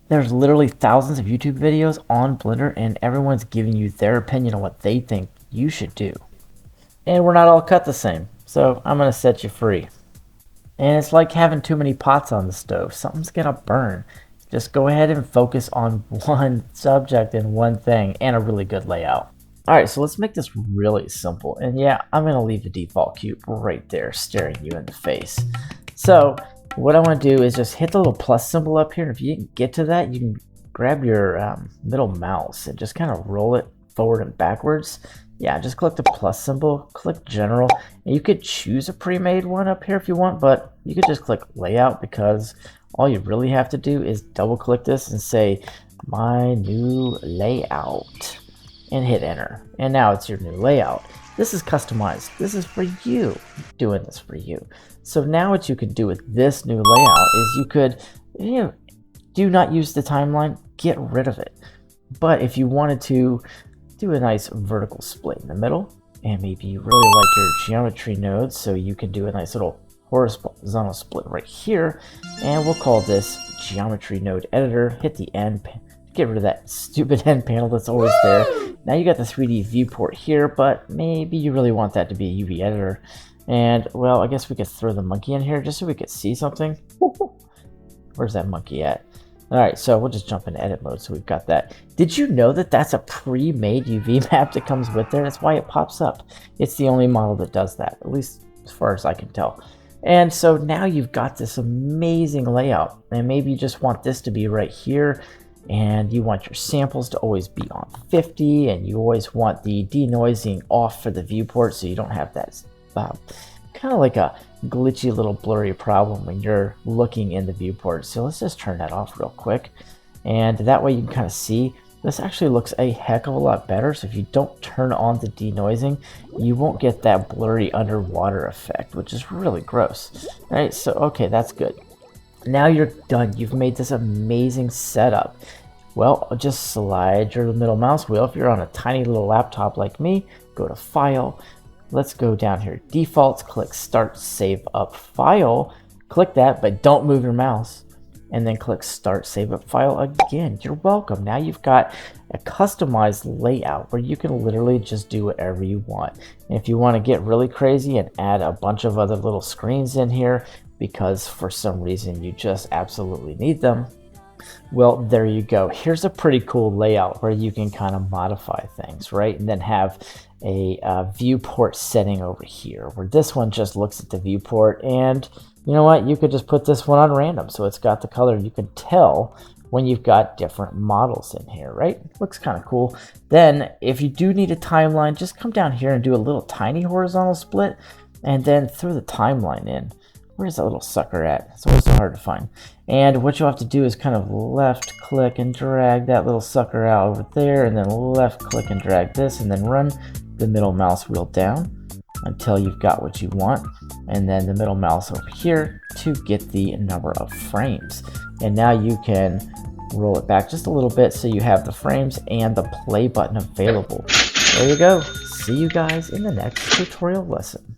There's literally thousands of YouTube videos on Blender, and everyone's giving you their opinion on what they think you should do. And we're not all cut the same, so I'm going to set you free. And it's like having too many pots on the stove. Something's going to burn. Just go ahead and focus on one subject and one thing, and a really good layout. Alright, so let's make this really simple. And yeah, I'm going to leave the default cube right there staring you in the face. So what I want to do is just hit the little plus symbol up here. And if you didn't get to that, you can grab your middle mouse and just kind of roll it forward and backwards. Yeah, just click the plus symbol, click general, and you could choose a pre-made one up here if you want, but you could just click layout, because all you really have to do is double click this and say my new layout and hit enter. And now it's your new layout. This is customized. This is for you, doing this for you. So now what you can do with this new layout is you could, do not use the timeline, get rid of it. But if you wanted to do a nice vertical split in the middle, and maybe you really like your geometry nodes, so you can do a nice little horizontal split right here, and we'll call this geometry node editor. Hit the end, get rid of that stupid end panel that's always there. Now you got the 3D viewport here, but maybe you really want that to be a UV editor. And well, I guess we could throw the monkey in here just so we could see something. Where's that monkey at? Alright, so we'll just jump into edit mode, so we've got that. Did you know that that's a pre-made UV map that comes with there? That's why it pops up. It's the only model that does that, at least as far as I can tell. And so now you've got this amazing layout, and maybe you just want this to be right here, and you want your samples to always be on 50, and you always want the denoising off for the viewport, so you don't have that kind of like a glitchy little blurry problem when you're looking in the viewport. So let's just turn that off real quick, and that way you can kind of see this actually looks a heck of a lot better. So if you don't turn on the denoising, you won't get that blurry underwater effect, which is really gross. All right, so okay, that's good. Now you're done. You've made this amazing setup. Well, just slide your middle mouse wheel. If you're on a tiny little laptop like me, go to File. Let's go down here, Defaults, click Start Save Up File. Click that, but don't move your mouse. And then click Start Save Up File again. You're welcome. Now you've got a customized layout where you can literally just do whatever you want. And if you want to get really crazy and add a bunch of other little screens in here because for some reason you just absolutely need them, well, there you go. Here's a pretty cool layout where you can kind of modify things, right? And then have a viewport setting over here where this one just looks at the viewport, and you know what, you could just put this one on random so it's got the color. You can tell when you've got different models in here, right? Looks kind of cool. Then if you do need a timeline, just come down here and do a little tiny horizontal split and then throw the timeline in. Where's that little sucker at? It's always so hard to find. And what you'll have to do is kind of left click and drag that little sucker out over there, and then left click and drag this, and then run the middle mouse wheel down until you've got what you want, and then the middle mouse over here to get the number of frames. And now you can roll it back just a little bit so you have the frames and the play button available. There you go. See you guys in the next tutorial lesson.